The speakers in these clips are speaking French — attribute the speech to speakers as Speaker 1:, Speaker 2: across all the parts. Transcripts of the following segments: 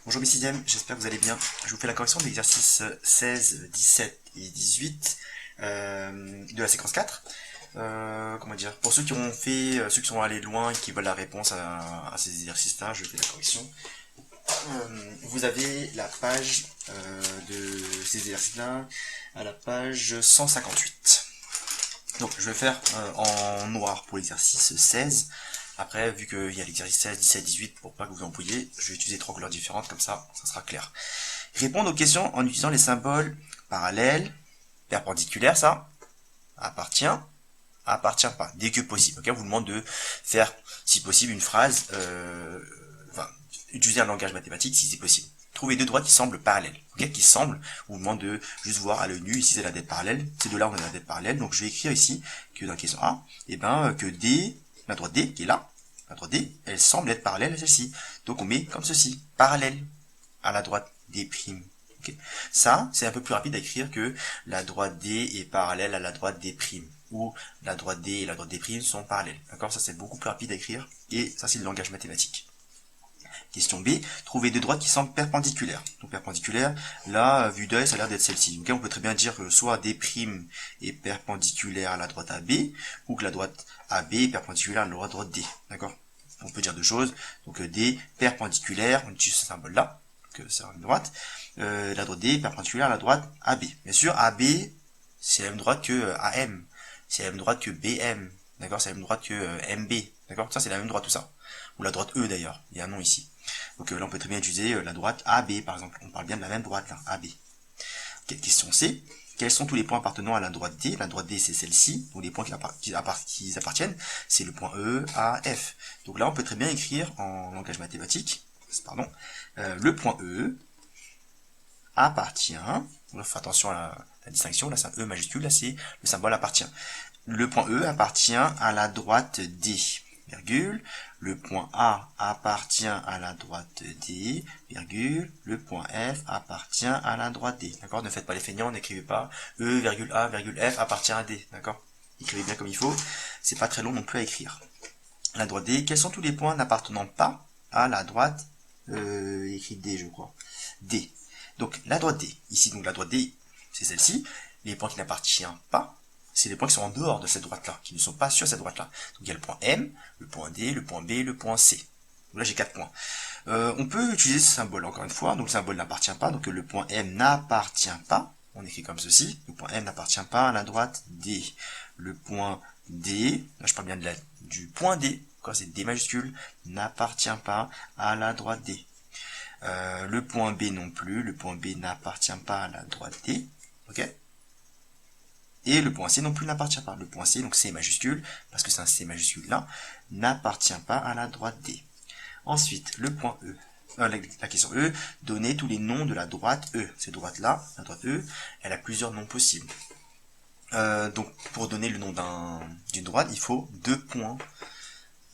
Speaker 1: Bonjour mes sixièmes, j'espère que vous allez bien. Je vous fais la correction de l'exercice 16, 17 et 18 de la séquence 4. Comment dire, pour ceux qui ont fait, ceux qui sont allés loin et qui veulent la réponse à ces exercices-là, je fais la correction. Vous avez la page de ces exercices-là à la page 158. Donc je vais faire en noir pour l'exercice 16. Après, vu qu'il y a l'exercice 16, 17, 18, pour pas que vous embrouillez, je vais utiliser 3 couleurs différentes, comme ça sera clair. Répondre aux questions en utilisant les symboles parallèles, perpendiculaires, ça, appartient, appartient pas, dès que possible. Okay, on vous demande de faire, si possible, une phrase, utiliser un langage mathématique si c'est possible. Trouver deux droites qui semblent parallèles, okay, qui semblent, on vous demande de juste voir à l'œil nu, ici c'est la dette parallèle, ces deux-là on a la dette parallèle, donc je vais écrire ici que dans la question A, que D, la droite D qui est là, la droite D, elle semble être parallèle à celle-ci. Donc on met comme ceci, parallèle à la droite D'. Okay. Ça, c'est un peu plus rapide à écrire que la droite D est parallèle à la droite D', ou la droite D et la droite D' sont parallèles. D'accord, ça c'est beaucoup plus rapide à écrire, et ça c'est le langage mathématique. Question B, trouver deux droites qui semblent perpendiculaires. Donc perpendiculaire, là, vue d'œil, ça a l'air d'être celle-ci. Donc on peut très bien dire que soit D' est perpendiculaire à la droite AB, ou que la droite AB est perpendiculaire à la droite D. D'accord? On peut dire deux choses. Donc D perpendiculaire, on utilise ce symbole-là, que c'est une droite. La droite D est perpendiculaire à la droite AB. Bien sûr, AB, c'est la même droite que AM. C'est la même droite que BM. D'accord? C'est la même droite que MB. D'accord? Ça, c'est la même droite, tout ça. Ou la droite E, d'ailleurs. Il y a un nom ici. Donc là, on peut très bien utiliser la droite AB, par exemple. On parle bien de la même droite, là, AB. Okay, question C. Quels sont tous les points appartenant à la droite D? La droite D, c'est celle-ci. Donc les points qui appartiennent, c'est le point E, A, F. Donc là, on peut très bien écrire en langage mathématique, le point E appartient, on fait attention à la distinction, là c'est un E majuscule, là c'est le symbole appartient. Le point E appartient à la droite D, virgule, le point A appartient à la droite D, virgule, le point F appartient à la droite D. D'accord? Ne faites pas les feignants, n'écrivez pas E, virgule A, virgule F appartient à D. D'accord? Écrivez bien comme il faut, c'est pas très long non plus à écrire. La droite D, quels sont tous les points n'appartenant pas à la droite, écrit D je crois, D. Donc la droite D, ici donc la droite D, c'est celle-ci, les points qui n'appartiennent pas, c'est les points qui sont en dehors de cette droite-là, qui ne sont pas sur cette droite-là. Donc il y a le point M, le point D, le point B, le point C. Donc là j'ai 4 points. On peut utiliser ce symbole encore une fois, donc le symbole n'appartient pas, donc le point M n'appartient pas, on écrit comme ceci, le point M n'appartient pas à la droite D. Le point D, là je parle bien du point D, c'est D majuscule, n'appartient pas à la droite D. Le point B non plus, le point B n'appartient pas à la droite D, ok? Et le point C non plus n'appartient pas. Le point C, donc C majuscule, parce que c'est un C majuscule là, n'appartient pas à la droite D. Ensuite, le point E. La question E, donner tous les noms de la droite E. Cette droite-là, la droite E, elle a plusieurs noms possibles. Donc, pour donner le nom d'une droite, il faut deux points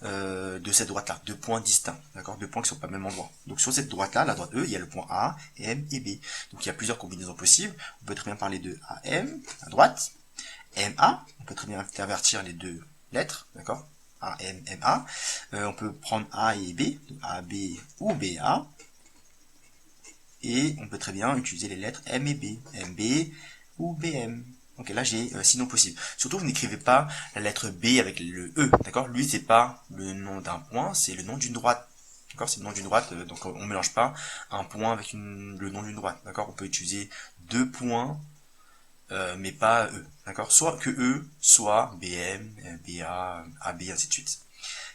Speaker 1: de cette droite-là, deux points distincts, d'accord, deux points qui sont pas au même endroit. Donc sur cette droite-là, la droite E, il y a le point A, M et B. Donc il y a plusieurs combinaisons possibles. On peut très bien parler de AM, à droite, MA, on peut très bien intervertir les deux lettres, d'accord, AM, MA. On peut prendre A et B, AB ou BA. Et on peut très bien utiliser les lettres M et B, MB ou BM. Ok, là j'ai 6 noms possibles. Surtout, vous n'écrivez pas la lettre B avec le E, d'accord? Lui, c'est pas le nom d'un point, c'est le nom d'une droite. D'accord? C'est le nom d'une droite, donc on mélange pas un point avec le nom d'une droite. D'accord? On peut utiliser deux points, mais pas E. D'accord? Soit que E, soit BM, BA, AB, ainsi de suite.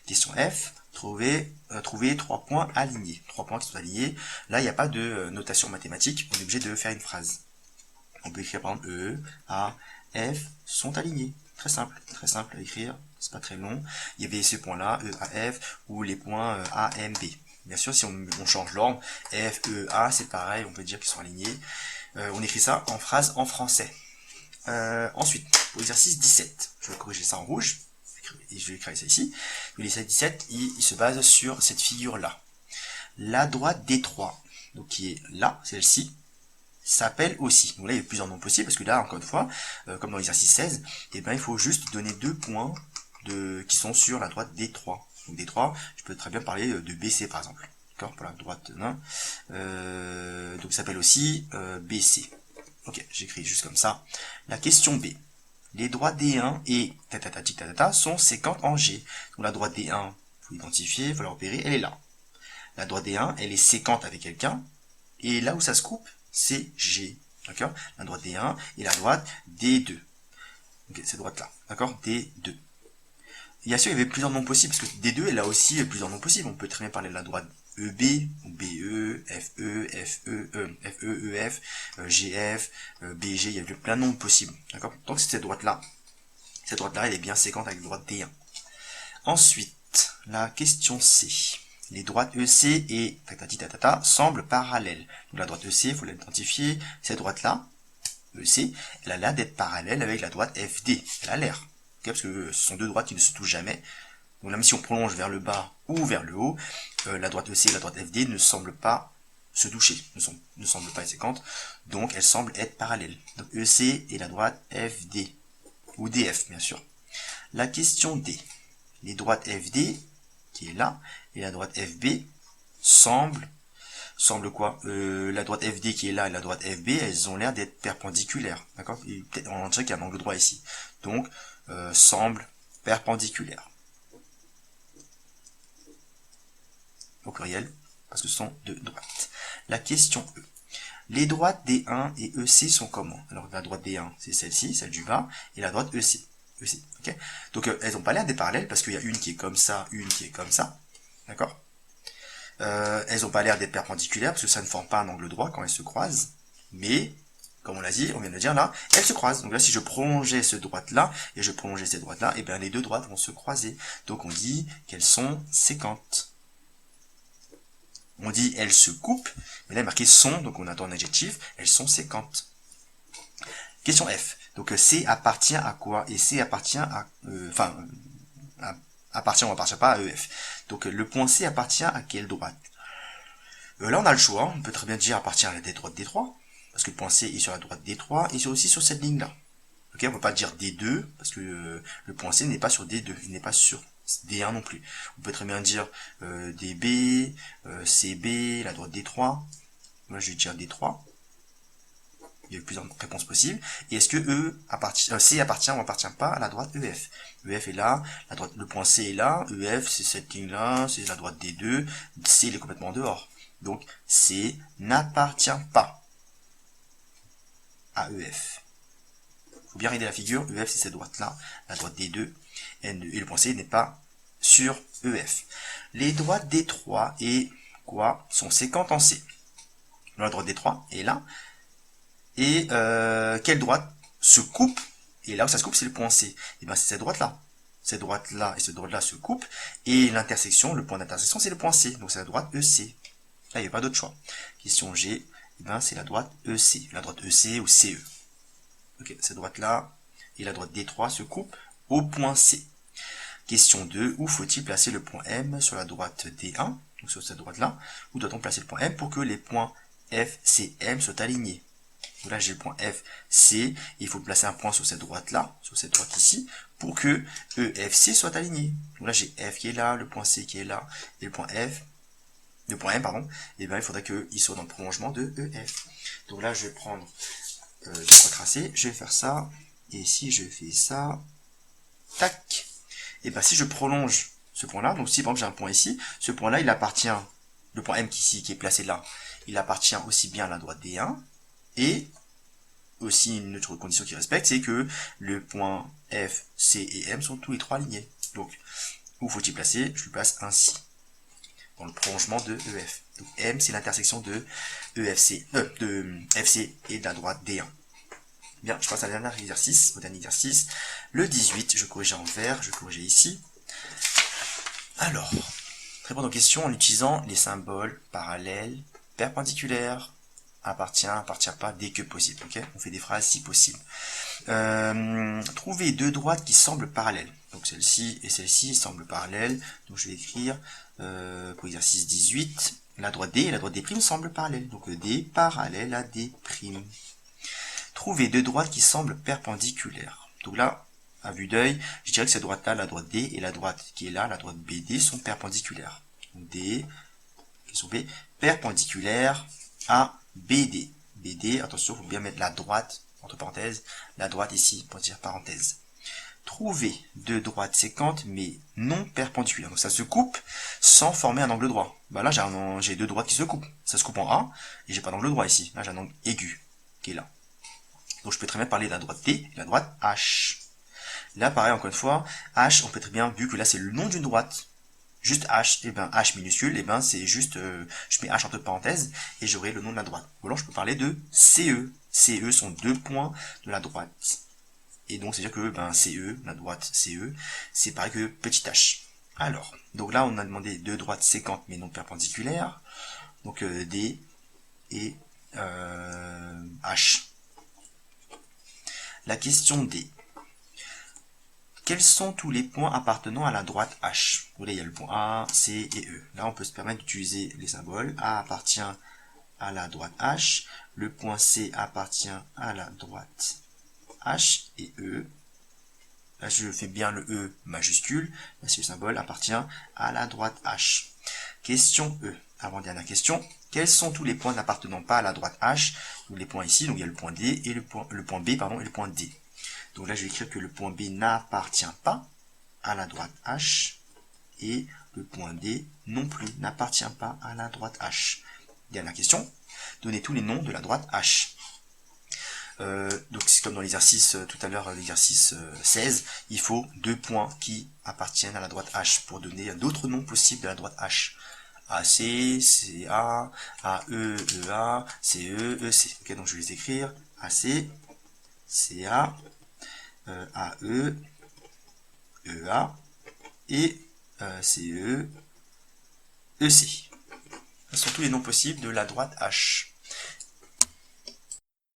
Speaker 1: Question F. Trouver 3 points alignés. 3 points qui sont alignés. Là, il n'y a pas de notation mathématique. On est obligé de faire une phrase. On peut écrire par exemple E, A, F sont alignés. Très simple à écrire, c'est pas très long. Il y avait ces points-là, E, A, F, ou les points A, M, B. Bien sûr, si on change l'ordre, F, E, A, c'est pareil, on peut dire qu'ils sont alignés. On écrit ça en phrase en français. Ensuite, pour l'exercice 17, je vais corriger ça en rouge, et je vais écrire ça ici. L'exercice 17, il se base sur cette figure-là. La droite D3, donc qui est là, celle-ci, s'appelle aussi. Donc là, il y a plusieurs noms possibles, parce que là, encore une fois, comme dans l'exercice 16, eh ben, il faut juste donner deux points qui sont sur la droite D3. Donc D3, je peux très bien parler de BC, par exemple. D'accord, pour la droite donc ça s'appelle aussi BC. Ok, j'écris juste comme ça. La question B. Les droites D1 et sont séquentes en G. Donc la droite D1, il faut l'identifier, il faut la repérer, elle est là. La droite D1, elle est séquente avec quelqu'un, et là où ça se coupe, c'est G. D'accord? La droite D1 et la droite D2. Ok, cette droite-là. D'accord? D2. Bien sûr, il y avait plusieurs noms possibles, parce que D2, elle a aussi plusieurs noms possibles. On peut très bien parler de la droite EB, ou BE, FE, FE, EF, GF, BG, il y avait plein de noms possibles. D'accord? Donc c'est cette droite-là. Cette droite-là, elle est bien séquente avec la droite D1. Ensuite, la question C. Les droites EC et semblent parallèles. Donc la droite EC, il faut l'identifier. Cette droite-là, EC, elle a l'air d'être parallèle avec la droite FD. Elle a l'air. Okay, parce que ce sont deux droites qui ne se touchent jamais. Donc là, même si on prolonge vers le bas ou vers le haut, la droite EC et la droite FD ne semblent pas se toucher, ne semblent pas être séquentes. Donc elles semblent être parallèles. Donc EC et la droite FD. Ou DF, bien sûr. La question D. Les droites FD, qui est là, et la droite FB, semblent quoi? La droite FD qui est là et la droite FB, elles ont l'air d'être perpendiculaires. D'accord? On dirait qu'il y a un angle droit ici. Donc, semblent perpendiculaires. Au pluriel, parce que ce sont deux droites. La question E. Les droites D1 et EC sont comment? Alors la droite D1, c'est celle-ci, celle du bas, et la droite EC. Okay, donc elles n'ont pas l'air des parallèles, parce qu'il y a une qui est comme ça, une qui est comme ça. D'accord? Elles n'ont pas l'air d'être perpendiculaires, parce que ça ne forme pas un angle droit quand elles se croisent. Mais, comme on l'a dit, on vient de le dire là, elles se croisent. Donc là, si je prolongeais cette droite-là, et je prolongeais cette droite-là, et bien les deux droites vont se croiser. Donc on dit qu'elles sont séquentes. On dit elles se coupent, mais là il est marqué sont, donc on attend un adjectif, elles sont séquentes. Question F. Donc C appartient à quoi? Et C appartient à... appartient ou appartient pas à EF. Donc le point C appartient à quelle droite? Là on a le choix, on peut très bien dire appartient à la droite D3, parce que le point C est sur la droite D3, et aussi sur cette ligne-là. Ok, on ne peut pas dire D2, parce que le point C n'est pas sur D2, il n'est pas sur D1 non plus. On peut très bien dire DB, CB, la droite D3. Moi je vais dire D3. Il y a plusieurs réponses possibles. Et est-ce que C appartient ou appartient pas à la droite EF? EF est là, le point C est là, EF c'est cette ligne-là, c'est la droite D2, C il est complètement dehors. Donc C n'appartient pas à EF. Faut bien regarder la figure, EF c'est cette droite-là, la droite D2, et le point C n'est pas sur EF. Les droites D3 et quoi sont séquentes en C? La droite D3 est là, et quelle droite se coupe? Et là où ça se coupe, c'est le point C. Et bien c'est cette droite-là. Cette droite-là et cette droite-là se coupent, et l'intersection, le point d'intersection, c'est le point C. Donc c'est la droite EC. Là, il n'y a pas d'autre choix. Question G, et ben c'est la droite EC. La droite EC ou CE. Ok, cette droite-là et la droite D3 se coupent au point C. Question 2, où faut-il placer le point M sur la droite D1, donc sur cette droite-là? Où doit-on placer le point M pour que les points F, C, M soient alignés? Donc là, j'ai le point F, C, il faut placer un point sur cette droite-là, sur cette droite ici, pour que E, F, C soit aligné. Donc là, j'ai F qui est là, le point C qui est là, et le point M, pardon, et bien il faudrait qu'il soit dans le prolongement de EF. Donc là, je vais prendre le tracé, je vais faire ça, et si je fais ça, tac, et bien si je prolonge ce point-là, donc si par exemple j'ai un point ici, ce point-là, il appartient, le point M qui est placé là, il appartient aussi bien à la droite D1, et aussi une autre condition qui respecte, c'est que le point F, C et M sont tous les trois alignés. Donc, où faut-il placer? Je le place ainsi, dans le prolongement de EF. Donc M, c'est l'intersection de EFC, de FC et de la droite D1. Bien, je passe au dernier exercice. Le 18, je corrige en vert, je corrige ici. Alors, répondre aux questions en utilisant les symboles parallèles, perpendiculaires, appartient pas, dès que possible. Ok, on fait des phrases si possible. Trouver deux droites qui semblent parallèles. Donc celle-ci et celle-ci semblent parallèles. Donc je vais écrire pour exercice 18, la droite D et la droite D' semblent parallèles. Donc D parallèle à D'. Trouver deux droites qui semblent perpendiculaires. Donc là, à vue d'œil, je dirais que cette droite-là, la droite D, et la droite qui est là, la droite BD, sont perpendiculaires. Donc D, question B, perpendiculaire à BD. BD, attention, il faut bien mettre la droite, entre parenthèses, la droite ici, pour dire parenthèse. Trouver deux droites séquentes, mais non perpendiculaires. Donc ça se coupe sans former un angle droit. Bah là, j'ai deux droites qui se coupent. Ça se coupe en A, et j'ai pas d'angle droit ici. Là, j'ai un angle aigu, qui est là. Donc je peux très bien parler de la droite T et de la droite H. Là, pareil, encore une fois, H, on peut très bien, vu que là, c'est le nom d'une droite, juste H, et ben H minuscule, et ben c'est juste, je mets H entre parenthèses, et j'aurai le nom de la droite. Ou alors, je peux parler de CE. CE sont deux points de la droite. Et donc, c'est-à-dire que ben, CE, la droite CE, c'est pareil que petit h. Alors, donc là, on a demandé deux droites séquentes mais non perpendiculaires. Donc D et H. La question D. Quels sont tous les points appartenant à la droite H? Vous voyez, il y a le point A, C et E. Là, on peut se permettre d'utiliser les symboles. A appartient à la droite H. Le point C appartient à la droite H et E. Là, je fais bien le E majuscule. Là, c'est le symbole appartient à la droite H. Question E. Avant-dernière question. Quels sont tous les points n'appartenant pas à la droite H? Donc, les points ici, donc il y a le point D et le point B, pardon, et le point D. Donc là, je vais écrire que le point B n'appartient pas à la droite H et le point D non plus n'appartient pas à la droite H. Dernière question. Donnez tous les noms de la droite H. Donc c'est comme dans l'exercice tout à l'heure, l'exercice 16, il faut deux points qui appartiennent à la droite H pour donner d'autres noms possibles de la droite H. AC, CA, AE, EA, CE, EC. Ok, donc je vais les écrire. AC, CA, AE, EA et CE, EC. Ce sont tous les noms possibles de la droite H.